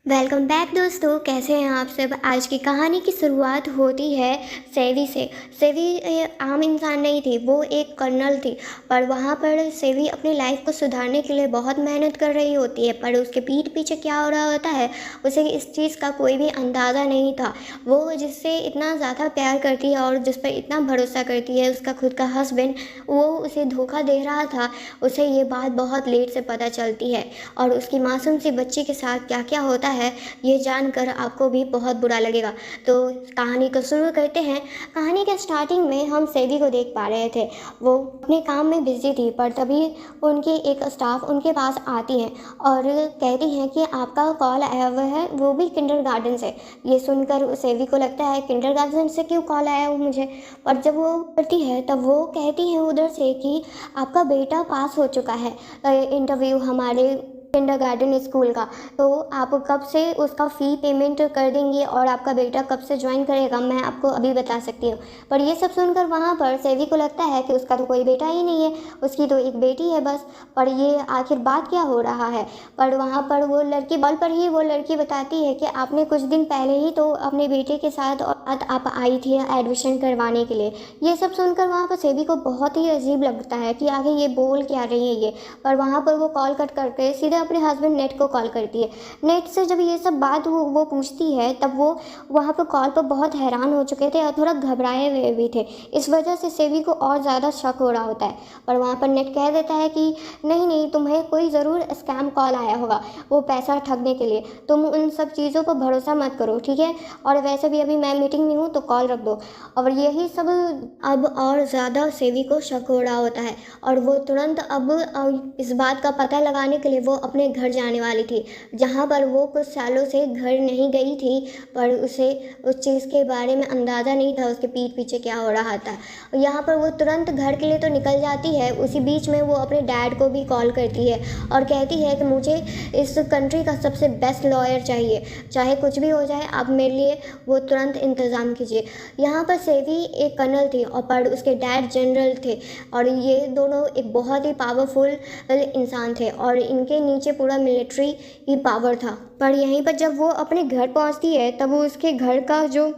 Welcome back दोस्तों, कैसे हैं आप सब। आज की कहानी की शुरुआत होती है सेवी से। सेवी आम इंसान नहीं थी, वो एक कर्नल थी। पर वहाँ पर सेवी अपनी लाइफ को सुधारने के लिए बहुत मेहनत कर रही होती है, पर उसके पीठ पीछे क्या हो रहा होता है उसे इस चीज़ का कोई भी अंदाज़ा नहीं था। वो जिससे इतना ज़्यादा प्यार करती है और जिस पर इतना भरोसा करती है, उसका खुद का हस्बैंड, वो उसे धोखा दे रहा था। उसे ये बात बहुत लेट से पता चलती है और उसकी मासूम सी बच्ची के साथ क्या क्या होता है ये जानकर आपको भी बहुत बुरा लगेगा। तो कहानी को शुरू करते हैं। कहानी के स्टार्टिंग में हम सेवी को देख पा रहे थे। वो अपने काम में बिजी थी, पर तभी उनकी एक स्टाफ उनके पास आती है और कहती हैं कि आपका कॉल आया हुआ है, वो भी किंडरगार्टन से। ये सुनकर सेवी को लगता है किंडरगार्टन से क्यों कॉल आया वो मुझे। पर जब वो करती है तब वो कहती हैं उधर से कि आपका बेटा पास हो चुका है इंटरव्यू हमारे किंडरगार्टन स्कूल का। तो आप कब से उसका फ़ी पेमेंट कर देंगी और आपका बेटा कब से ज्वाइन करेगा, मैं आपको अभी बता सकती हूँ। पर ये सब सुनकर वहाँ पर सेवी को लगता है कि उसका तो कोई बेटा ही नहीं है, उसकी तो एक बेटी है बस। पर ये आखिर बात क्या हो रहा है। पर वहाँ पर वो लड़की बॉल पर ही वो लड़की बताती है कि आपने कुछ दिन पहले ही तो अपने बेटे के साथ और आप आई थी एडमिशन करवाने के लिए। ये सब सुनकर वहाँ पर सेवी को बहुत ही अजीब लगता है कि आगे ये बोल क्या रही है ये। पर वहाँ पर वो कॉल कट करके सीधे अपने हस्बैंड नेट को कॉल करती है। नेट से जब ये सब बात वो पूछती है तब वो वहाँ पर कॉल पर बहुत हैरान हो चुके थे और थोड़ा घबराए हुए भी थे। इस वजह से सेवी को और ज़्यादा शक हो रहा होता है। पर वहाँ पर नेट कह देता है कि नहीं नहीं, तुम्हें कोई ज़रूर स्कैम कॉल आया होगा, वो पैसा ठगने के लिए। तुम उन सब चीज़ों पर भरोसा मत करो, ठीक है। और वैसे भी अभी मैं मीटिंग में हूँ तो कॉल रख दो। और यही सब अब और ज़्यादा सेवी को शक हो रहा होता है और वो तुरंत अब इस बात का पता लगाने के लिए वो अपने घर जाने वाली थी, जहाँ पर वो कुछ सालों से घर नहीं गई थी। पर उसे उस चीज़ के बारे में अंदाज़ा नहीं था उसके पीठ पीछे क्या हो रहा था। यहाँ पर वो तुरंत घर के लिए तो निकल जाती है, उसी बीच में वो अपने डैड को भी कॉल करती है और कहती है कि मुझे इस कंट्री का सबसे बेस्ट लॉयर चाहिए, चाहे कुछ भी हो जाए आप मेरे लिए वो तुरंत इंतज़ाम कीजिए। यहाँ पर सेवी एक कर्नल थी और पर उसके डैड जनरल थे और ये दोनों एक बहुत ही पावरफुल इंसान थे और इनके नीचे पूरा मिलिट्री ही पावर था। पर यहीं पर जब वो अपने घर पहुंचती है तब वो उसके घर का जो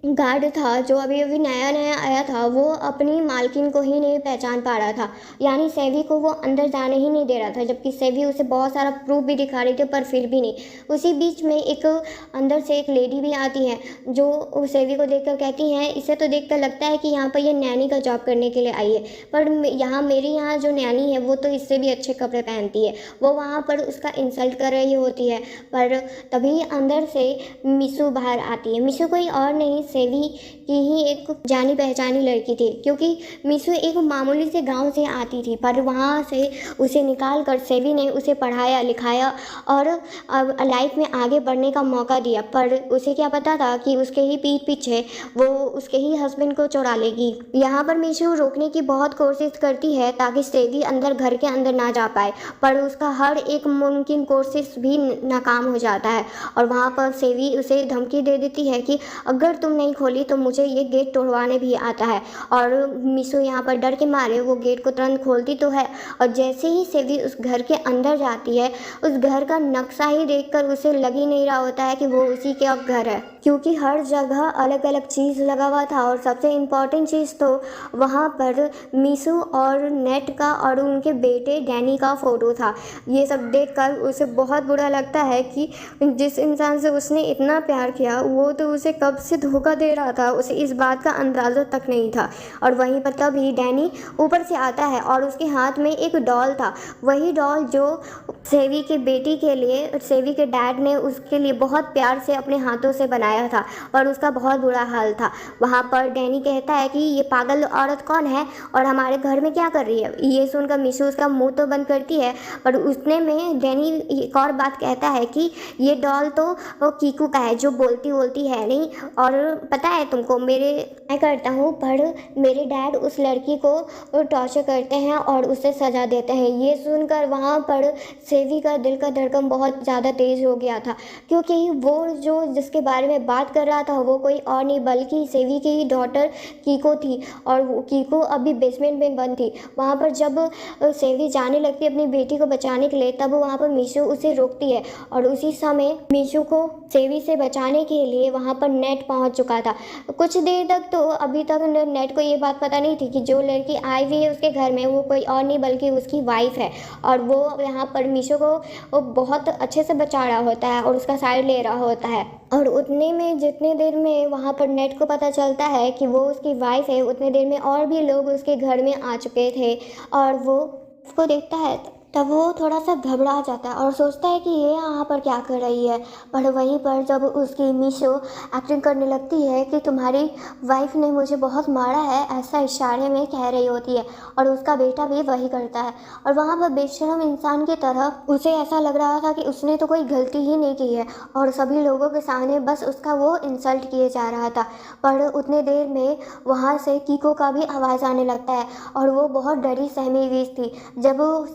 गार्ड था, जो अभी अभी नया नया आया था, वो अपनी मालकिन को ही नहीं पहचान पा रहा था। यानी सेवी को वो अंदर जाने ही नहीं दे रहा था, जबकि सेवी उसे बहुत सारा प्रूफ भी दिखा रही थी पर फिर भी नहीं। उसी बीच में एक अंदर से एक लेडी भी आती है जो सेवी को देखकर कहती हैं, इसे तो देखकर लगता है कि यहाँ पर ये नैनी का जॉब करने के लिए आई है, पर यहाँ मेरी यहाँ जो नैनी है वो तो इससे भी अच्छे कपड़े पहनती है। वो वहाँ पर उसका इंसल्ट कर रही होती है। पर तभी अंदर से मिसू बाहर आती है। मिसू कोई और नहीं, सेवी की ही एक जानी पहचानी लड़की थी, क्योंकि मिसू एक मामूली से गांव से आती थी। पर वहाँ से उसे निकाल कर सेवी ने उसे पढ़ाया लिखाया और अब लाइफ में आगे बढ़ने का मौका दिया। पर उसे क्या पता था कि उसके ही पीठ पीछे वो उसके ही हस्बैंड को चुरा लेगी। यहाँ पर मिसू रोकने की बहुत कोशिश करती है ताकि सेवी अंदर घर के अंदर ना जा पाए, पर उसका हर एक मुमकिन कोशिश भी नाकाम हो जाता है। और वहाँ पर सेवी उसे धमकी दे देती है कि अगर तुम नहीं खोली तो मुझे ये गेट तोड़वाने भी आता है। और मिसू यहाँ पर डर के मारे वो गेट को तुरंत खोलती तो है, और जैसे ही सेवी उस घर के अंदर जाती है उस घर का नक्शा ही देखकर उसे लग ही नहीं रहा होता है कि वो उसी का घर है, क्योंकि हर जगह अलग अलग चीज़ लगा हुआ था। और सबसे इम्पॉर्टेंट चीज़ तो वहाँ पर मिसू और नेट का और उनके बेटे डैनी का फ़ोटो था। ये सब देखकर उसे बहुत बुरा लगता है कि जिस इंसान से उसने इतना प्यार किया वो तो उसे कब से धोखा दे रहा था, उसे इस बात का अंदाज़ा तक नहीं था। और वहीं पर तभी डैनी ऊपर से आता है और उसके हाथ में एक डॉल था, वही डॉल जो सेवी के बेटी के लिए सेवी के डैड ने उसके लिए बहुत प्यार से अपने हाथों से बनाया था। और उसका बहुत बुरा हाल था। वहाँ पर डैनी कहता है कि ये पागल औरत कौन है और हमारे घर में क्या कर रही है। ये सुनकर मिशू उसका मुंह तो बंद करती है, पर उतने में डैनी एक और बात कहता है कि ये डॉल तो वो कीकू का है जो बोलती है नहीं, और पता है तुमको, मैं करता हूँ पर मेरे डैड उस लड़की को टॉर्चर करते हैं और उसे सज़ा देते हैं। ये सुनकर वहाँ पर सेवी का दिल का धड़कन बहुत ज़्यादा तेज़ हो गया था, क्योंकि वो जो जिसके बारे में बात कर रहा था वो कोई और नहीं बल्कि सेवी की ही डॉटर कीको थी। और वो कीको अभी बेसमेंट में बंद थी। वहाँ पर जब सेवी जाने लगती है अपनी बेटी को बचाने के लिए, तब वहाँ पर मीशू उसे रोकती है और उसी समय मीशू को सेवी से बचाने के लिए वहाँ पर नेट पहुँच चुका था। कुछ देर तक तो अभी तक नेट को ये बात पता नहीं थी कि जो लड़की आई हुई है उसके घर में वो कोई और नहीं बल्कि उसकी वाइफ है, और वो यहाँ पर मीशू को वो बहुत अच्छे से बचा रहा होता है और उसका साइड ले रहा होता है। और उतने में जितने देर में वहाँ पर नेट को पता चलता है कि वो उसकी वाइफ है, उतने देर में और भी लोग उसके घर में आ चुके थे और वो उसको देखता है। तब वो थोड़ा सा घबरा जाता है और सोचता है कि ये यहाँ पर क्या कर रही है। पर वहीं पर जब उसकी मीशो एक्टिंग करने लगती है कि तुम्हारी वाइफ ने मुझे बहुत मारा है, ऐसा इशारे में कह रही होती है, और उसका बेटा भी वही करता है। और वहाँ पर बेशरम इंसान की तरह उसे ऐसा लग रहा था कि उसने तो कोई गलती ही नहीं की है और सभी लोगों के सामने बस उसका वो इंसल्ट किए जा रहा था। पर उतने देर में वहाँ से कीको का भी आवाज़ आने लगता है और वो बहुत डरी सहमी हुई थी। जब वो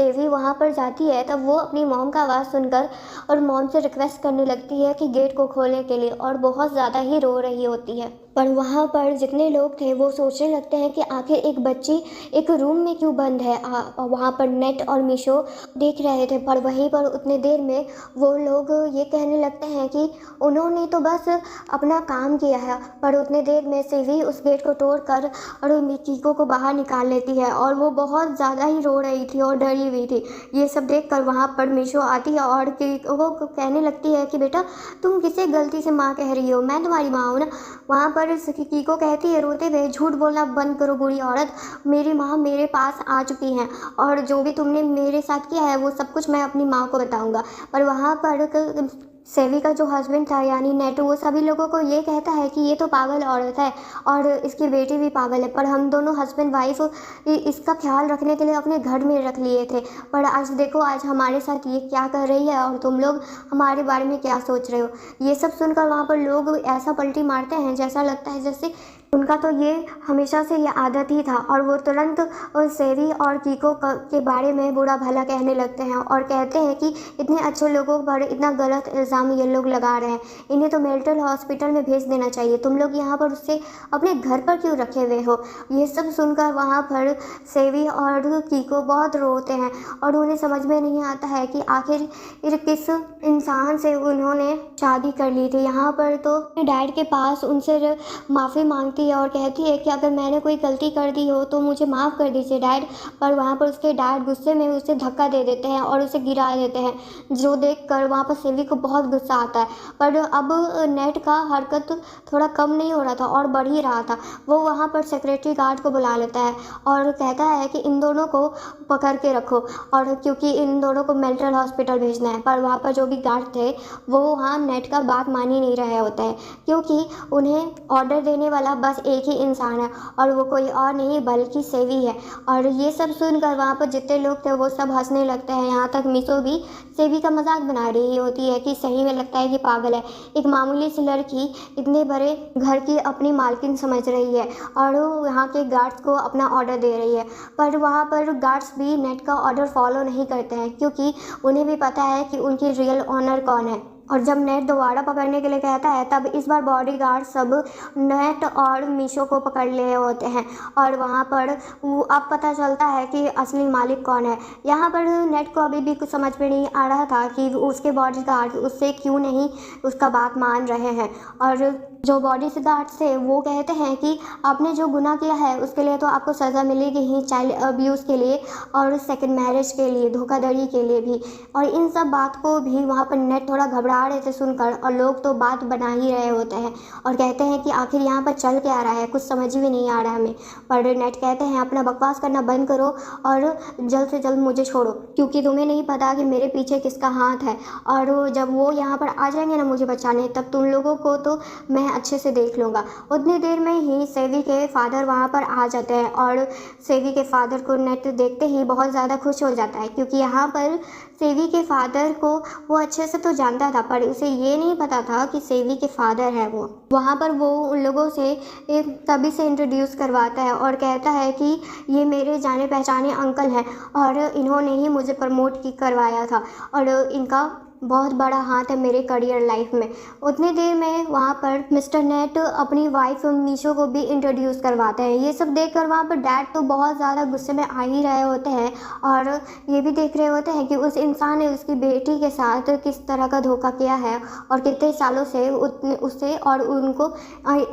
सेवी वहाँ पर जाती है तब वो अपनी मॉम का आवाज़ सुनकर और मॉम से रिक्वेस्ट करने लगती है कि गेट को खोलने के लिए, और बहुत ज़्यादा ही रो रही होती है। पर वहाँ पर जितने लोग थे वो सोचने लगते हैं कि आखिर एक बच्ची एक रूम में क्यों बंद है। वहाँ पर नेट और मीशो देख रहे थे, पर वहीं पर उतने देर में वो लोग ये कहने लगते हैं कि उन्होंने तो बस अपना काम किया है। पर उतने देर में सेवी उस गेट को तोड़कर और कीको को बाहर निकाल लेती है और वो बहुत ज़्यादा ही रो रही थी और डरी हुई थी। ये सब देखकर वहाँ पर मीशो आती है और कीको को कहने लगती है कि बेटा तुम किसे गलती से माँ कह रही हो, मैं तुम्हारी माँ हूँ ना। वहाँ पर कीको कहती है रोते हुए, झूठ बोलना बंद करो बुरी औरत, मेरी माँ मेरे पास आ चुकी हैं और जो भी तुमने मेरे साथ किया है वो सब कुछ मैं अपनी माँ को बताऊँगा। पर वहाँ पर सेवी का जो हस्बैंड था यानी नेटू, वो सभी लोगों को ये कहता है कि ये तो पागल औरत है और इसकी बेटी भी पागल है, पर हम दोनों हस्बैंड वाइफ इसका ख्याल रखने के लिए अपने घर में रख लिए थे, पर आज देखो आज हमारे साथ ये क्या कर रही है और तुम लोग हमारे बारे में क्या सोच रहे हो। ये सब सुनकर वहाँ पर लोग ऐसा पलटी मारते हैं जैसा लगता है जैसे उनका तो ये हमेशा से ये आदत ही था, और वो तुरंत सेवी और कीको के बारे में बुरा भला कहने लगते हैं और कहते हैं कि इतने अच्छे लोगों पर इतना गलत इल्ज़ाम ये लोग लगा रहे हैं, इन्हें तो मेंटल हॉस्पिटल में भेज देना चाहिए, तुम लोग यहाँ पर उससे अपने घर पर क्यों रखे हुए हो। ये सब सुनकर वहाँ पर सेवी और कीको बहुत रोते हैं और उन्हें समझ में नहीं आता है कि आखिर किस इंसान से उन्होंने शादी कर ली थी। यहाँ पर तो डैड के पास उनसे माफ़ी मांगती है और कहती है कि अगर मैंने कोई गलती कर दी हो तो मुझे माफ़ कर दीजिए डैड। पर वहाँ पर उसके डैड गुस्से में उसे धक्का दे देते हैं और उसे गिरा देते हैं, जो देखकर वहाँ पर सेवी को बहुत गुस्सा आता है। पर अब नेट का हरकत थोड़ा कम नहीं हो रहा था और बढ़ ही रहा था। वो वहाँ पर सेक्रेटरी गार्ड को बुला लेता है और कहता है कि इन दोनों को पकड़ के रखो, और क्योंकि इन दोनों को मेंटल हॉस्पिटल भेजना है। पर वहाँ पर जो भी गार्ड थे वो वहाँ नेट का बात मान ही नहीं रहे होते हैं, क्योंकि उन्हें ऑर्डर देने वाला बस एक ही इंसान है और वो कोई और नहीं बल्कि सेवी है। और ये सब सुनकर वहाँ पर जितने लोग थे वो सब हंसने लगते हैं, यहाँ तक मीशो भी सेवी का मजाक बना रही होती है कि सही में लगता है कि पागल है, एक मामूली सी लड़की इतने बड़े घर की अपनी मालकिन समझ रही है और वो यहाँ के गार्ड्स को अपना ऑर्डर दे रही है। पर वहाँ पर गार्ड्स भी नेट का ऑर्डर फॉलो नहीं करते हैं, क्योंकि उन्हें भी पता है कि उनकी रियल ऑनर कौन है। और जब नेट दोबारा पकड़ने के लिए कहता है तब इस बार बॉडीगार्ड सब नेट और मीशो को पकड़ लिए होते हैं और वहाँ पर अब पता चलता है कि असली मालिक कौन है। यहाँ पर नेट को अभी भी कुछ समझ में नहीं आ रहा था कि उसके बॉडीगार्ड उससे क्यों नहीं उसका बात मान रहे हैं, और जो बॉडीगार्ड थे वो कहते हैं कि आपने जो गुनाह किया है उसके लिए तो आपको सज़ा मिलेगी ही, चाइल्ड अब्यूज़ के लिए और सेकंड मैरिज के लिए, धोखाधड़ी के लिए भी। और इन सब बात को भी वहाँ पर नेट थोड़ा घबरा रहे थे सुनकर, और लोग तो बात बना ही रहे होते हैं और कहते हैं कि आखिर यहाँ पर चल क्या रहा है, कुछ समझ भी नहीं आ रहा है हमें। पर नेट कहते हैं अपना बकवास करना बंद करो और जल्द से जल्द मुझे छोड़ो, क्योंकि तुम्हें नहीं पता कि मेरे पीछे किसका हाथ है, और जब वो यहाँ पर आ जाएंगे ना मुझे बचाने, तब तुम लोगों को तो मैं अच्छे से देख लूँगा। उतनी देर में ही सेवी के फादर वहाँ पर आ जाते हैं और सेवी के फादर को नेट देखते ही बहुत ज़्यादा खुश हो जाता है, क्योंकि यहाँ पर सेवी के फादर को वो अच्छे से तो जानता था, था, पर उसे ये नहीं पता था कि सेवी के फादर है वो। वहाँ पर वो उन लोगों से एक तभी से इंट्रोड्यूस करवाता है और कहता है कि ये मेरे जाने पहचाने अंकल हैं और इन्होंने ही मुझे प्रमोट करवाया था और इनका बहुत बड़ा हाथ है मेरे करियर लाइफ में। उतनी देर में वहाँ पर मिस्टर नेट अपनी वाइफ मीशो को भी इंट्रोड्यूस करवाते हैं। ये सब देखकर वहाँ पर डैड तो बहुत ज़्यादा गुस्से में आ ही रहे होते हैं और ये भी देख रहे होते हैं कि उस इंसान ने उसकी बेटी के साथ किस तरह का धोखा किया है और कितने सालों से उसे और उनको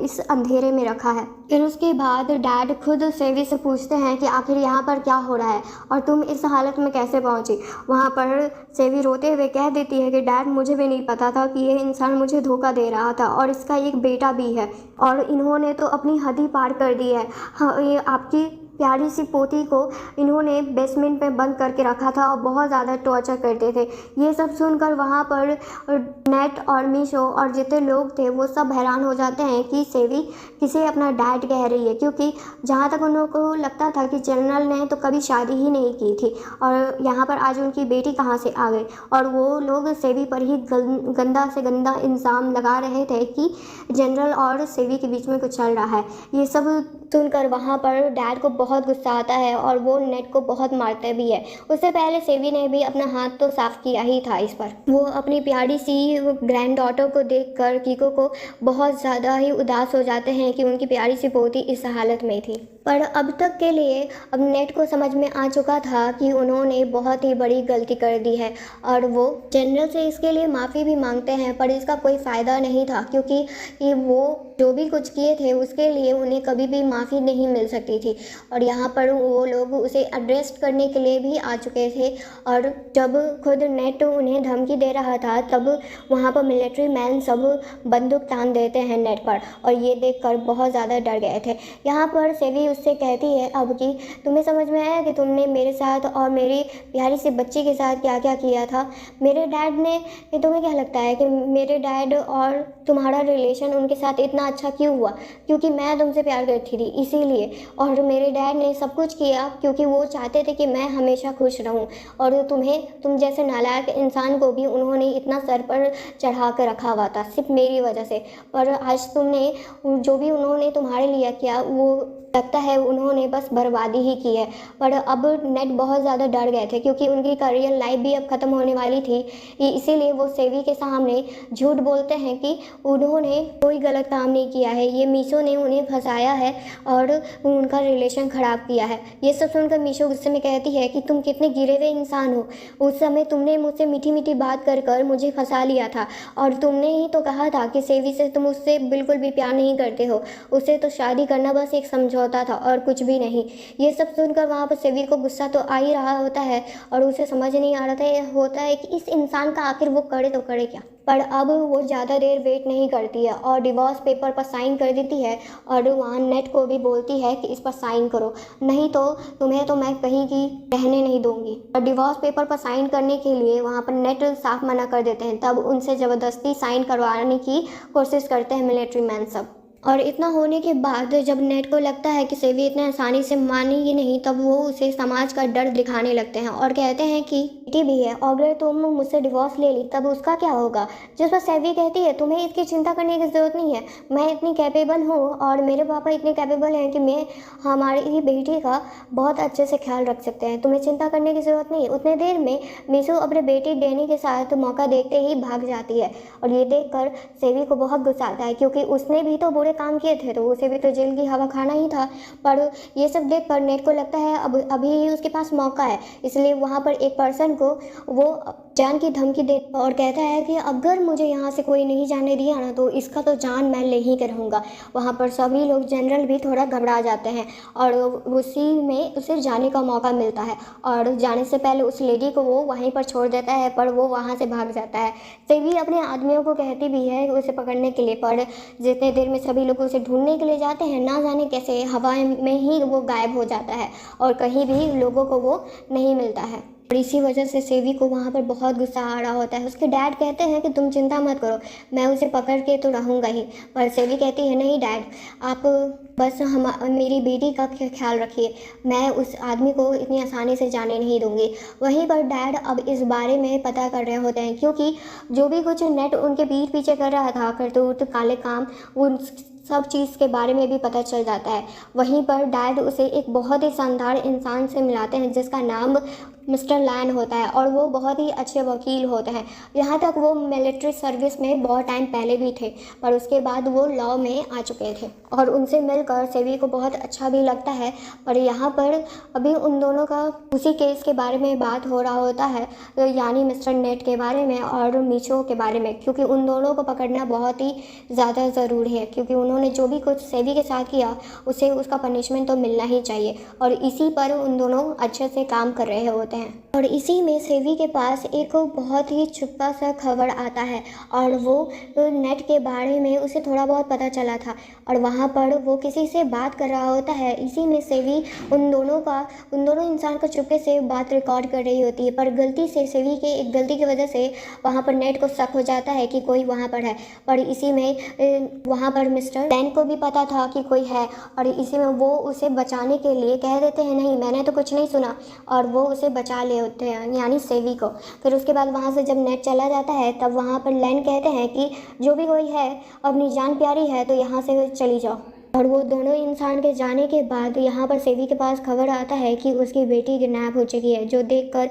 इस अंधेरे में रखा है। फिर उसके बाद डैड खुद सेवी से पूछते हैं कि आखिर यहाँ पर क्या हो रहा है और तुम इस हालत में कैसे पहुँची। वहाँ पर सेवी रोते हुए कह देती है कि डैड, मुझे भी नहीं पता था कि ये इंसान मुझे धोखा दे रहा था और इसका एक बेटा भी है और इन्होंने तो अपनी हद ही पार कर दी है। हाँ, ये आपकी प्यारी सी पोती को इन्होंने बेसमेंट में बंद करके रखा था और बहुत ज़्यादा टॉर्चर करते थे। ये सब सुनकर वहाँ पर नेट और मीशो और जितने लोग थे वो सब हैरान हो जाते हैं कि सेवी किसे अपना डैड कह रही है, क्योंकि जहाँ तक उन लोगों को लगता था कि जनरल ने तो कभी शादी ही नहीं की थी और यहाँ पर आज उनकी बेटी कहाँ से आ गई। और वो लोग सेवी पर ही गंदा से गंदा इल्ज़ाम लगा रहे थे कि जनरल और सेवी के बीच में कुछ चल रहा है। ये सब सुनकर वहाँ पर डैड को बहुत गुस्सा आता है और वो नेट को बहुत मारते भी है। उससे पहले सेवी ने भी अपना हाथ तो साफ किया ही था इस पर। वो अपनी प्यारी सी ग्रैंड डॉटर को देखकर कीको को बहुत ज़्यादा ही उदास हो जाते हैं कि उनकी प्यारी सी पोती इस हालत में थी। पर अब तक के लिए अब नेट को समझ में आ चुका था कि उन्होंने बहुत ही बड़ी गलती कर दी है और वो जनरल से इसके लिए माफ़ी भी मांगते हैं, पर इसका कोई फ़ायदा नहीं था क्योंकि ये वो जो भी कुछ किए थे उसके लिए उन्हें कभी भी माफ़ी नहीं मिल सकती थी। और यहाँ पर वो लोग उसे अरेस्ट करने के लिए भी आ चुके थे और जब खुद नेट उन्हें धमकी दे रहा था तब वहाँ पर मिलिट्री मैन सब बंदूक तान देते हैं नेट पर और ये देखकर बहुत ज़्यादा डर गए थे। यहाँ पर सेवी उससे कहती है अब कि तुम्हें समझ में आया कि तुमने मेरे साथ और मेरी प्यारी सी बच्ची के साथ क्या क्या किया था। मेरे डैड ने, तुम्हें क्या लगता है कि मेरे डैड और तुम्हारा रिलेशन उनके साथ इतना अच्छा क्यों हुआ? क्योंकि मैं तुमसे प्यार करती थी इसीलिए। और मेरे डैड ने सब कुछ किया क्योंकि वो चाहते थे कि मैं हमेशा खुश रहूं और तुम जैसे नालायक इंसान को भी उन्होंने इतना सर पर चढ़ा कर रखा हुआ था सिर्फ मेरी वजह से। पर आज तुमने जो भी उन्होंने तुम्हारे लिए किया वो लगता है उन्होंने बस बर्बादी ही की है। पर अब नेट बहुत ज़्यादा डर गए थे क्योंकि उनकी करियर लाइफ भी अब ख़त्म होने वाली थी। इसीलिए वो सेवी के सामने झूठ बोलते हैं कि उन्होंने कोई गलत काम नहीं किया है, ये मीशो ने उन्हें फंसाया है और उनका रिलेशन ख़राब किया है। ये सब सुनकर मीशो गुस्से में कहती है कि तुम कितने गिरे हुए इंसान हो। उस समय तुमने मुझसे मीठी मीठी बात कर कर मुझे फंसा लिया था और तुमने ही तो कहा था कि सेवी से तुम उससे बिल्कुल भी प्यार नहीं करते हो, उससे तो शादी करना बस एक समझौता था और कुछ भी नहीं। ये सब सुनकर वहाँ पर सेवी को गुस्सा तो आ ही रहा होता है और उसे समझ नहीं आ रहा होता है कि इस इंसान का आखिर वो करे तो करे क्या। पर अब वो ज़्यादा देर वेट नहीं करती है और डिवोर्स पेपर पर साइन कर देती है और वहाँ नेट को भी बोलती है कि इस पर साइन करो, नहीं तो तुम्हें तो मैं कहीं की रहने नहीं दूंगी। और डिवोर्स पेपर पर साइन करने के लिए वहाँ पर नेट साफ मना कर देते हैं। तब उनसे ज़बरदस्ती साइन करवाने की कोशिश करते हैं मिलिट्री मैन सब। और इतना होने के बाद जब नेट को लगता है कि सेवी इतने आसानी से मानेगी नहीं, तब वो उसे समाज का डर दिखाने लगते हैं और कहते हैं कि बेटी भी है और अगर तुम मुझसे डिवोर्स ले ली तब उसका क्या होगा। जिस पर सेवी कहती है तुम्हें इसकी चिंता करने की ज़रूरत नहीं है, मैं इतनी कैपेबल हूँ और मेरे पापा इतने कैपेबल हैं कि मैं हमारी ही बेटी का बहुत अच्छे से ख्याल रख सकते हैं, तुम्हें चिंता करने की ज़रूरत नहीं है। उतने देर में मीशो अपने बेटी डैनी के साथ मौका देखते ही भाग जाती है और ये देख कर सेवी को बहुत गुस्सा आता है क्योंकि उसने भी तो बुरे काम किए थे तो उसे भी तो जेल की हवा खाना ही था। पर ये सब देख कर नेट को लगता है अब अभी उसके पास मौका है, इसलिए वहाँ पर एक पर्सन को वो जान की धमकी दे और कहता है कि अगर मुझे यहाँ से कोई नहीं जाने दिया ना तो इसका तो जान मैं ले ही कर रहूँगा। वहाँ पर सभी लोग जनरल भी थोड़ा घबरा जाते हैं और उसी में उसे जाने का मौका मिलता है और जाने से पहले उस लेडी को वो वहीं पर छोड़ देता है पर वो वहाँ से भाग जाता है। सेवी अपने आदमियों को कहती भी है उसे पकड़ने के लिए, पर जितने देर में सभी लोग उसे ढूंढने के लिए जाते हैं ना जाने कैसे हवा में ही वो गायब हो जाता है और कहीं भी लोगों को वो नहीं मिलता है। और इसी वजह से सेवी को वहाँ पर बहुत गुस्सा आ रहा होता है। उसके डैड कहते हैं कि तुम चिंता मत करो, मैं उसे पकड़ के तो रहूँगा ही। पर सेवी कहती है नहीं डैड, आप बस हम मेरी बेटी का ख्याल रखिए, मैं उस आदमी को इतनी आसानी से जाने नहीं दूँगी। वहीं पर डैड अब इस बारे में पता कर रहे होते हैं, क्योंकि जो भी कुछ नेट उनके पीठ पीछे कर रहा था, करतूत काले काम, उन सब चीज़ के बारे में भी पता चल जाता है। वहीं पर डैड उसे एक बहुत ही शानदार इंसान से मिलाते हैं जिसका नाम मिस्टर लैन होता है, और वो बहुत ही अच्छे वकील होते हैं। यहाँ तक वो मिलिट्री सर्विस में बहुत टाइम पहले भी थे, पर उसके बाद वो लॉ में आ चुके थे और उनसे मिलकर सेवी को बहुत अच्छा भी लगता है। पर यहाँ पर अभी उन दोनों का उसी केस के बारे में बात हो रहा होता है, यानी मिस्टर नेट के बारे में और मीचो के बारे में, क्योंकि उन दोनों को पकड़ना बहुत ही ज़्यादा ज़रूरी है, क्योंकि उन्होंने जो भी कुछ सेवी के साथ किया उसे उसका पनिशमेंट तो मिलना ही चाहिए, और इसी पर उन दोनों अच्छे से काम कर रहे होते हैं। और इसी में सेवी के पास एक बहुत ही छुपा सा खबर आता है, और वो नेट के बारे में उसे थोड़ा बहुत पता चला था, और वहाँ पर वो किसी से बात कर रहा होता है। इसी में सेवी उन दोनों इंसान को चुपके से बात रिकॉर्ड कर रही होती है, पर गलती से सेवी के एक गलती की वजह से वहाँ पर नेट को शक हो जाता है कि कोई वहाँ पर है। पर इसी में वहाँ पर मिस्टर लैन को भी पता था कि कोई है, और इसी में वो उसे बचाने के लिए कह देते हैं नहीं मैंने तो कुछ नहीं सुना, और वो उसे बचा ले होते हैं, यानी सेवी को। फिर उसके बाद वहाँ से जब नेट चला जाता है तब वहाँ पर लैन कहते हैं कि जो भी कोई है अपनी जान प्यारी है तो यहाँ से चली जाओ। और वो दोनों इंसान के जाने के बाद यहाँ पर सेवी के पास खबर आता है कि उसकी बेटी किडनैप हो चुकी है, जो देखकर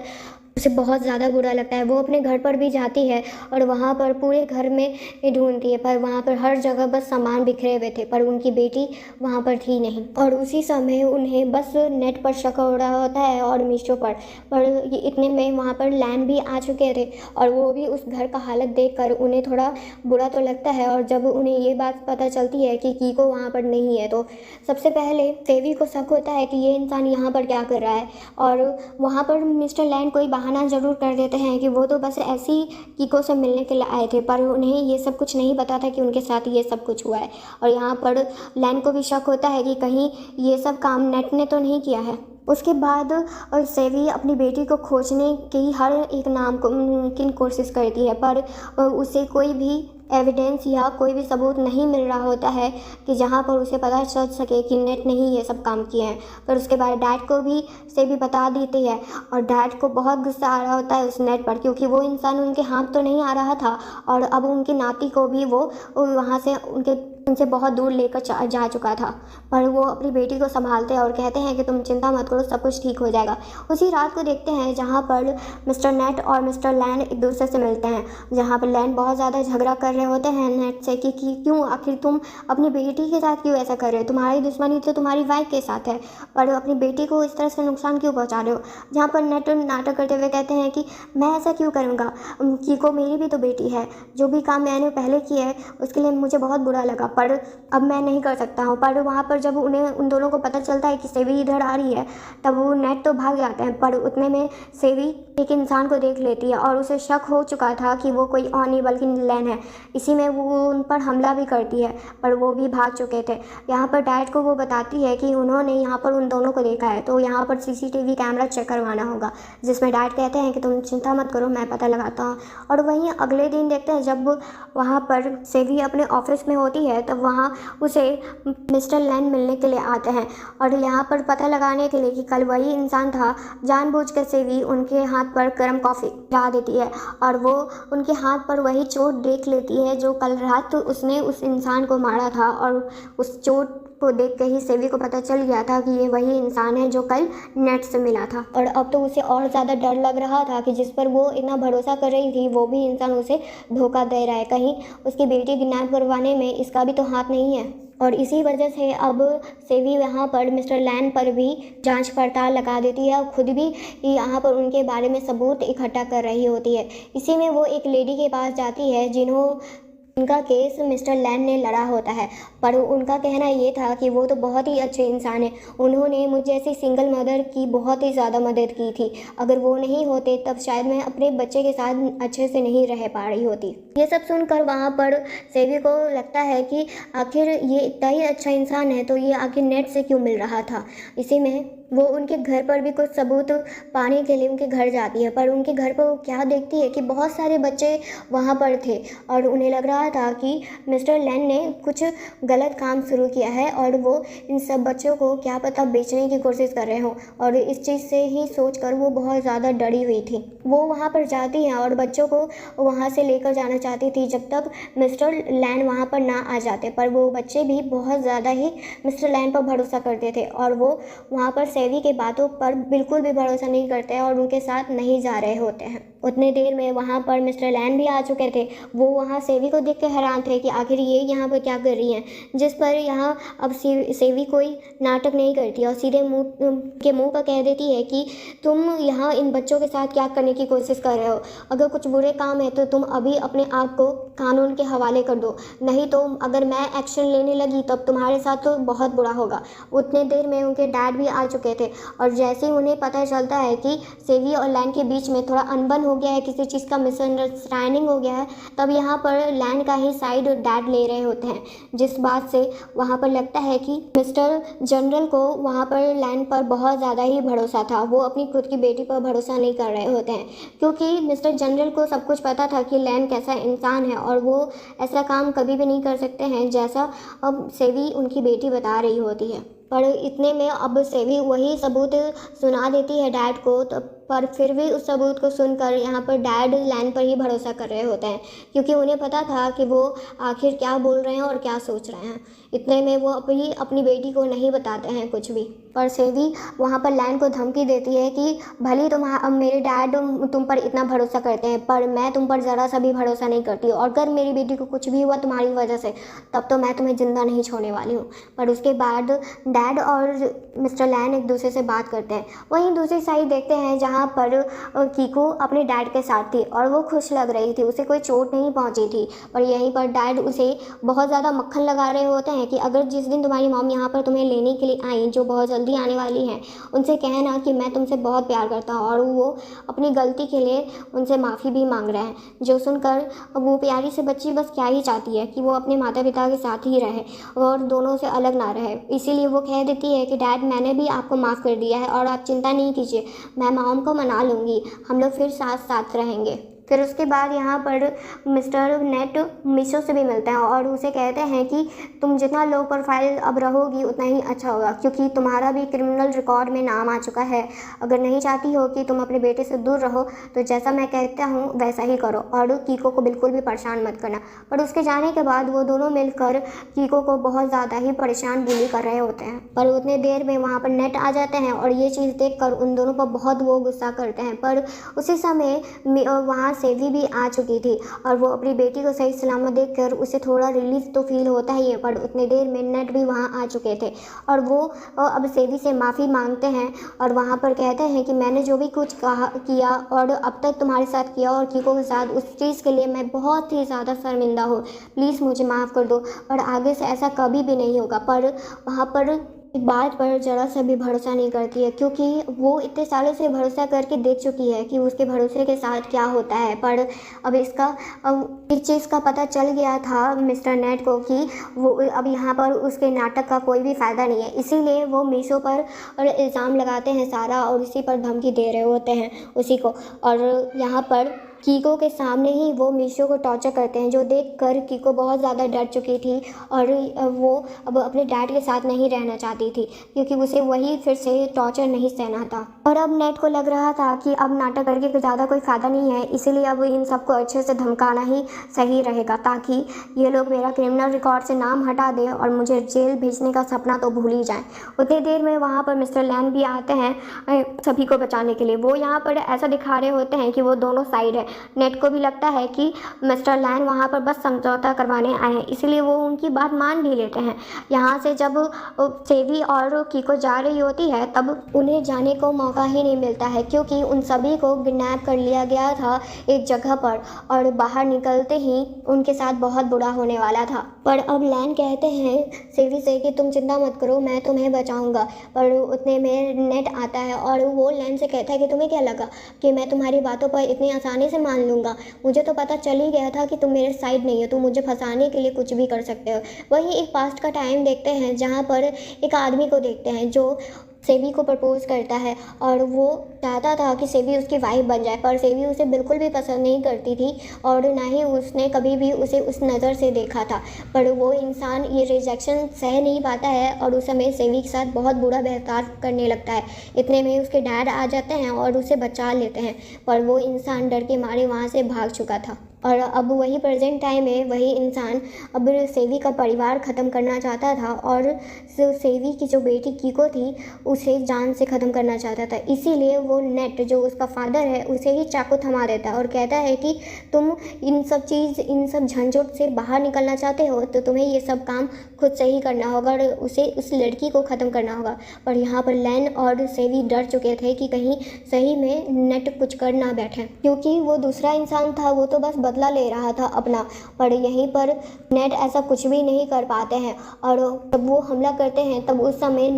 उसे बहुत ज़्यादा बुरा लगता है। वो अपने घर पर भी जाती है और वहाँ पर पूरे घर में ढूंढती है, पर वहाँ पर हर जगह बस सामान बिखरे हुए थे, पर उनकी बेटी वहाँ पर थी नहीं। और उसी समय उन्हें बस नेट पर शक हो रहा होता है और मीशो पर ये इतने में वहाँ पर लैन भी आ चुके थे, और वो भी उस घर का हालत देखकर उन्हें थोड़ा बुरा तो लगता है। और जब उन्हें ये बात पता चलती है कि कीको वहाँ पर नहीं है, तो सबसे पहले सेवी को शक होता है कि ये इंसान यहाँ पर क्या कर रहा है। और वहाँ पर मिस्टर लैन कोई बहाना ज़रूर कर देते हैं कि वो तो बस ऐसे ही कीको से मिलने के लिए आए थे, पर उन्हें ये सब कुछ नहीं पता था कि उनके साथ ये सब कुछ हुआ है। और यहाँ पर लैन को भी शक होता है कि कहीं ये सब काम नेट ने तो नहीं किया है। उसके बाद सेवी अपनी बेटी को खोजने की हर एक नामुमकिन कोशिश करती है, पर उसे कोई भी एविडेंस या कोई भी सबूत नहीं मिल रहा होता है कि जहाँ पर उसे पता चल सके कि नेट ने ही ये सब काम किए हैं। फिर उसके बाद डैड को भी सेवी बता देती है, और डैड को बहुत गुस्सा आ रहा होता है उस नेट पर, क्योंकि वो इंसान उनके हाथ तो नहीं आ रहा था, और अब उनकी नाती को भी वो वहाँ से उनसे बहुत दूर लेकर जा चुका था। पर वो अपनी बेटी को संभालते हैं और कहते हैं कि तुम चिंता मत करो, सब कुछ ठीक हो जाएगा। उसी रात को देखते हैं जहाँ पर मिस्टर नेट और मिस्टर लैन एक दूसरे से मिलते हैं, जहाँ पर लैन बहुत ज़्यादा झगड़ा कर रहे होते हैं नेट से कि क्यों आखिर तुम अपनी बेटी के साथ क्यों ऐसा कर रहे हो, तुम्हारी दुश्मनी तो तुम्हारी वाइफ के साथ है, और अपनी बेटी को इस तरह से नुकसान क्यों पहुँचा रहे हो। जहाँ पर नेट नाटक करते हुए कहते हैं कि मैं ऐसा क्यों करूँगा, कीको मेरी भी तो बेटी है, जो भी काम मैंने पहले किया है उसके लिए मुझे बहुत बुरा लगा, पर अब मैं नहीं कर सकता हूँ। पर वहाँ पर जब उन दोनों को पता चलता है कि सेवी इधर आ रही है, तब वो नेट तो भाग जाते हैं, पर उतने में सेवी एक इंसान को देख लेती है, और उसे शक हो चुका था कि वो कोई और नहीं बल्कि लैन है। इसी में वो उन पर हमला भी करती है, पर वो भी भाग चुके थे। यहाँ पर डैड को वो बताती है कि उन्होंने यहाँ पर उन दोनों को देखा है, तो यहाँ पर CCTV कैमरा चेक करवाना होगा, जिसमें डैड कहते हैं कि तुम चिंता मत करो, मैं पता लगाता हूँ। और वहीं अगले दिन देखते हैं जब वहाँ पर सेवी अपने ऑफिस में होती है, तब वहाँ उसे मिस्टर लैन मिलने के लिए आते हैं, और यहाँ पर पता लगाने के लिए कि कल वही इंसान था, जानबूझकर सेवी उनके हाथ पर गर्म कॉफ़ी ला देती है, और वो उनके हाथ पर वही चोट देख लेती है जो कल रात उसने उस इंसान को मारा था। और उस चोट को देख के ही सेवी को पता चल गया था कि ये वही इंसान है जो कल नेट से मिला था। और अब तो उसे और ज़्यादा डर लग रहा था कि जिस पर वो इतना भरोसा कर रही थी वो भी इंसान उसे धोखा दे रहा है, कहीं उसकी बेटी किडनैप करवाने में इसका भी तो हाथ नहीं है। और इसी वजह से अब सेवी यहाँ पर मिस्टर लैन पर भी जांच पड़ताल लगा देती है, और खुद भी यहाँ पर उनके बारे में सबूत इकट्ठा कर रही होती है। इसी में वो एक लेडी के पास जाती है उनका केस मिस्टर लैन ने लड़ा होता है, पर उनका कहना ये था कि वो तो बहुत ही अच्छे इंसान हैं, उन्होंने मुझ जैसी सिंगल मदर की बहुत ही ज़्यादा मदद की थी, अगर वो नहीं होते तब शायद मैं अपने बच्चे के साथ अच्छे से नहीं रह पा रही होती। ये सब सुनकर वहाँ पर सेवी को लगता है कि आखिर ये इतना ही अच्छा इंसान है तो ये आखिर नेट से क्यों मिल रहा था। इसी में वो उनके घर पर भी कुछ सबूत पाने के लिए उनके घर जाती है, पर उनके घर पर वो क्या देखती है कि बहुत सारे बच्चे वहाँ पर थे और उन्हें लग रहा था कि मिस्टर लैन ने कुछ गलत काम शुरू किया है और वो इन सब बच्चों को क्या पता बेचने की कोशिश कर रहे हों। और इस चीज़ से ही सोचकर वो बहुत ज़्यादा डरी हुई थी। वो वहाँ पर जाती हैं और बच्चों को वहाँ से लेकर जाना चाहती थी जब तक मिस्टर लैन वहाँ पर ना आ जाते, पर वो बच्चे भी बहुत ज़्यादा ही मिस्टर लैन पर भरोसा करते थे और वो वहाँ पर सेवी के बातों पर बिल्कुल भी भरोसा नहीं करते हैं और उनके साथ नहीं जा रहे होते हैं। उतने देर में वहाँ पर मिस्टर लैन भी आ चुके थे। वो वहाँ सेवी को देख के हैरान थे कि आखिर ये यहाँ पर क्या कर रही हैं, जिस पर यहाँ अब सेवी कोई नाटक नहीं करती और सीधे मुँह पर कह देती है कि तुम यहाँ इन बच्चों के साथ क्या करने की कोशिश कर रहे हो। अगर कुछ बुरे काम है तो तुम अभी अपने आप को कानून के हवाले कर दो, नहीं तो अगर मैं एक्शन लेने लगी तब तुम्हारे साथ तो बहुत बुरा होगा। उतने देर में उनके डैड भी आ चुके थे और जैसे ही उन्हें पता चलता है कि सेवी और लैन के बीच में थोड़ा अनबन हो गया है, किसी चीज़ का मिसअंडरस्टैंडिंग हो गया है, तब यहाँ पर लैन का ही साइड डैड ले रहे होते हैं, जिस बात से वहाँ पर लगता है कि मिस्टर जनरल को वहाँ पर लैन पर बहुत ज़्यादा ही भरोसा था। वो अपनी खुद की बेटी पर भरोसा नहीं कर रहे होते हैं क्योंकि मिस्टर जनरल को सब कुछ पता था कि लैन कैसा इंसान है और वो ऐसा काम कभी भी नहीं कर सकते हैं जैसा अब सेवी उनकी बेटी बता रही होती है। पर इतने में अब सेवी वही सबूत सुना देती है डैड को, तो पर फिर भी उस सबूत को सुनकर यहाँ पर डैड लैन पर ही भरोसा कर रहे होते हैं क्योंकि उन्हें पता था कि वो आखिर क्या बोल रहे हैं और क्या सोच रहे हैं। इतने में वो अपनी बेटी को नहीं बताते हैं कुछ भी, पर सेवी वहाँ पर लैन को धमकी देती है कि भले अब मेरे डैड तुम पर इतना भरोसा करते हैं पर मैं तुम पर ज़रा सा भी भरोसा नहीं करती और अगर मेरी बेटी को कुछ भी हुआ तुम्हारी वजह से तब तो मैं तुम्हें ज़िंदा नहीं छोड़ने वाली हूँ। पर उसके बाद डैड और मिस्टर लैन एक दूसरे से बात करते हैं। वहीं दूसरी साइड देखते हैं जहाँ पर कीको अपने डैड के साथ थी और वो खुश लग रही थी, उसे कोई चोट नहीं पहुँची थी। पर यहीं पर डैड उसे बहुत ज़्यादा मक्खन लगा रहे होते हैं कि अगर जिस दिन तुम्हारी मॉम यहाँ पर तुम्हें लेने के लिए आई, जो बहुत जल्दी आने वाली हैं, उनसे कहना कि मैं तुमसे बहुत प्यार करता हूँ और वो अपनी गलती के लिए उनसे माफ़ी भी मांग रहे हैं। जो सुनकर वो प्यारी से बच्ची बस क्या ही चाहती है कि वो अपने माता पिता के साथ ही रहे और दोनों से अलग ना रहे। इसीलिए वो कह देती है कि डैड मैंने भी आपको माफ़ कर दिया है और आप चिंता नहीं कीजिए, मैं मॉम को मना लूँगी, हम लोग फिर साथ साथ रहेंगे। फिर उसके बाद यहाँ पर मिस्टर नेट मीशो से भी मिलते हैं और उसे कहते हैं कि तुम जितना लो प्रोफाइल अब रहोगी उतना ही अच्छा होगा क्योंकि तुम्हारा भी क्रिमिनल रिकॉर्ड में नाम आ चुका है। अगर नहीं चाहती हो कि तुम अपने बेटे से दूर रहो तो जैसा मैं कहता हूँ वैसा ही करो और कीको को बिल्कुल भी परेशान मत करना। पर उसके जाने के बाद वो दोनों मिलकर कीको को बहुत ज़्यादा ही परेशान बुली कर रहे होते हैं। पर उतने देर में वहाँ पर नेट आ जाते हैं और ये चीज़ देख कर उन दोनों पर बहुत वो गुस्सा करते हैं। पर उसी समय वहाँ सेवी भी आ चुकी थी और वो अपनी बेटी को सही सलामत देखकर उसे थोड़ा रिलीफ तो फील होता ही है। पर उतने देर में नेट भी वहाँ आ चुके थे और वो अब सेवी से माफ़ी मांगते हैं और वहाँ पर कहते हैं कि मैंने जो भी कुछ किया और अब तक तुम्हारे साथ किया और कीको के साथ, उस चीज़ के लिए मैं बहुत ही ज़्यादा शर्मिंदा हूँ, प्लीज़ मुझे माफ़ कर दो और आगे से ऐसा कभी भी नहीं होगा। पर वहाँ पर बात पर ज़रा सा भी भरोसा नहीं करती है क्योंकि वो इतने सालों से भरोसा करके देख चुकी है कि उसके भरोसे के साथ क्या होता है। पर अब इस चीज़ का पता चल गया था मिस्टर नेट को कि वो अब यहाँ पर उसके नाटक का कोई भी फ़ायदा नहीं है, इसीलिए वो मीशो पर और इल्ज़ाम लगाते हैं सारा और उसी पर धमकी दे रहे होते हैं उसी को। और यहाँ पर कीको के सामने ही वो मीशो को टॉर्चर करते हैं, जो देखकर कीको बहुत ज़्यादा डर चुकी थी और वो अब अपने डैड के साथ नहीं रहना चाहती थी क्योंकि उसे वही फिर से टॉर्चर नहीं सहना था। और अब नेट को लग रहा था कि अब नाटक करके ज़्यादा कोई फ़ायदा नहीं है, इसीलिए अब इन सबको अच्छे से धमकाना ही सही रहेगा ताकि ये लोग मेरा क्रिमिनल रिकॉर्ड से नाम हटा दें और मुझे जेल भेजने का सपना तो भूल ही जाएँ। उतनी देर में वहाँ पर मिस्टर लैन भी आते हैं सभी को बचाने के लिए। वो यहाँ पर ऐसा दिखा रहे होते हैं कि वो दोनों साइड है। नेट को भी लगता है कि मिस्टर लैन वहाँ पर बस समझौता करवाने आए हैं, इसलिए वो उनकी बात मान भी लेते हैं। यहाँ से जब सेवी और कीको जा रही होती है तब उन्हें जाने को मौका ही नहीं मिलता है क्योंकि उन सभी को किडनैप कर लिया गया था एक जगह पर और बाहर निकलते ही उनके साथ बहुत बुरा होने वाला था। पर अब लैन कहते हैं सेवी से कि तुम चिंता मत करो, मैं तुम्हें बचाऊंगा। पर उतने में नेट आता है और वो लैन से कहता है कि तुम्हें क्या लगा कि मैं तुम्हारी बातों पर इतनी आसानी से मान लूँगा, मुझे तो पता चल ही गया था कि तुम मेरे साइड नहीं हो, तुम मुझे फंसाने के लिए कुछ भी कर सकते हो। वहीं एक पास्ट का टाइम देखते हैं जहाँ पर एक आदमी को देखते हैं जो सेवी को प्रपोज़ करता है और वो चाहता था कि सेवी उसकी वाइफ़ बन जाए, पर सेवी उसे बिल्कुल भी पसंद नहीं करती थी और ना ही उसने कभी भी उसे उस नज़र से देखा था। पर वो इंसान ये रिजेक्शन सह नहीं पाता है और उस समय सेवी के साथ बहुत बुरा बर्ताव करने लगता है। इतने में उसके डैड आ जाते हैं और उसे बचा लेते हैं, पर वो इंसान डर के मारे वहाँ से भाग चुका था। और अब वही प्रेज़ेंट टाइम में वही इंसान अब सेवी का परिवार ख़त्म करना चाहता था और सेवी की जो बेटी कीको थी उसे जान से ख़त्म करना चाहता था। इसीलिए वो नेट जो उसका फ़ादर है उसे ही चाकू थमा देता है और कहता है कि तुम इन सब झंझट से बाहर निकलना चाहते हो तो तुम्हें ये सब काम खुद से ही करना होगा और उसे उस लड़की को ख़त्म करना होगा। पर यहाँ पर लैन और सेवी डर चुके थे कि कहीं सही में नेट कुछ कर ना बैठे, क्योंकि वो दूसरा इंसान था, वो तो बस बदला ले रहा था अपना। पर यहीं पर नेट ऐसा कुछ भी नहीं कर पाते हैं और जब वो हमला करते हैं तब उस समय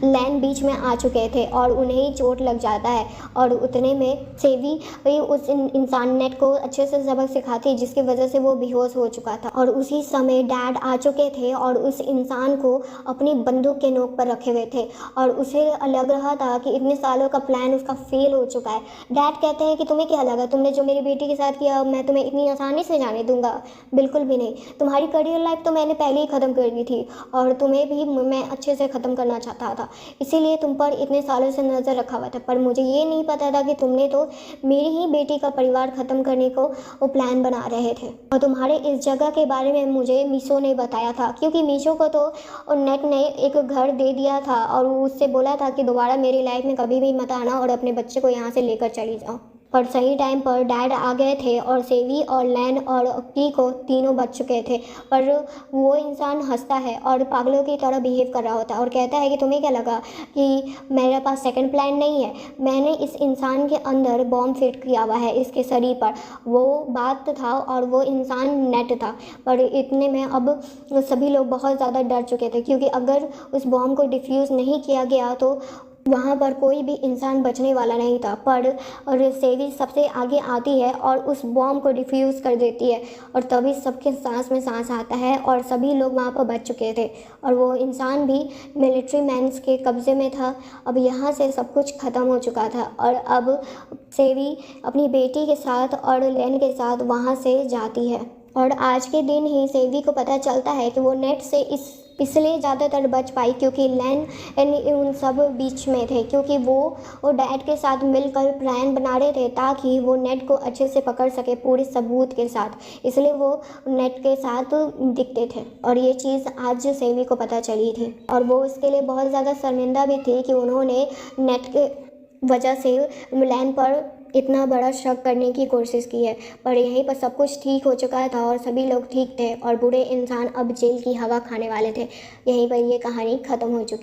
लैन बीच में आ चुके थे और उन्हें ही चोट लग जाता है और उतने में सेवी उस इंसान नेट को अच्छे से सबक सिखाती जिसकी वजह से वो बेहोश हो चुका था। और उसी समय डैड आ चुके थे और उस इंसान को अपनी बंदूक के नोक पर रखे हुए थे और उसे लग रहा था कि इतने सालों का प्लान उसका फेल हो चुका है। डैड कहते हैं कि तुम्हें क्या लगा, तुमने जो मेरी बेटी के साथ किया मैं तुम्हें इतनी आसानी से जाने दूंगा? बिल्कुल भी नहीं। तुम्हारी करियर लाइफ तो मैंने पहले ही ख़त्म कर दी थी और तुम्हें भी मैं अच्छे से ख़त्म करना चाहता था, इसीलिए तुम पर इतने सालों से नज़र रखा हुआ था। पर मुझे ये नहीं पता था कि तुमने तो मेरी ही बेटी का परिवार ख़त्म करने को वो प्लान बना रहे थे। और तुम्हारे इस जगह के बारे में मुझे मीशो ने बताया था, क्योंकि मीशो को तो नेट ने एक घर दे दिया था और उससे बोला था कि दोबारा मेरी लाइफ में कभी भी मत आना और अपने बच्चे को यहाँ से लेकर चली जाओ। पर सही टाइम पर डैड आ गए थे और सेवी और लैन और कीको तीनों बच चुके थे। पर वो इंसान हंसता है और पागलों की तरह बिहेव कर रहा होता है और कहता है कि तुम्हें क्या लगा कि मेरे पास सेकंड प्लान नहीं है? मैंने इस इंसान के अंदर बॉम्ब फिट किया हुआ है, इसके शरीर पर। वो बात था और वो इंसान नेट था। पर इतने में अब सभी लोग बहुत ज़्यादा डर चुके थे, क्योंकि अगर उस बॉम्ब को डिफ्यूज़ नहीं किया गया तो वहाँ पर कोई भी इंसान बचने वाला नहीं था। पर और सेवी सबसे आगे आती है और उस बॉम्ब को डिफ्यूज़ कर देती है और तभी सबके सांस में सांस आता है और सभी लोग वहाँ पर बच चुके थे और वो इंसान भी मिलिट्री मैन्स के कब्ज़े में था। अब यहाँ से सब कुछ ख़त्म हो चुका था और अब सेवी अपनी बेटी के साथ और लैन के साथ वहाँ से जाती है। और आज के दिन ही सेवी को पता चलता है कि वो नेट से इसलिए ज़्यादातर बच पाई क्योंकि लैन उन सब बीच में थे, क्योंकि वो डैड के साथ मिलकर प्लान बना रहे थे ताकि वो नेट को अच्छे से पकड़ सके पूरे सबूत के साथ, इसलिए वो नेट के साथ दिखते थे। और ये चीज़ आज सेवी को पता चली थी और वो इसके लिए बहुत ज़्यादा शर्मिंदा भी थी कि उन्होंने नेट के वजह से लैन पर इतना बड़ा शक करने की कोशिश की है। पर यहीं पर सब कुछ ठीक हो चुका था और सभी लोग ठीक थे और बुरे इंसान अब जेल की हवा खाने वाले थे। यहीं पर ये कहानी ख़त्म हो चुकी।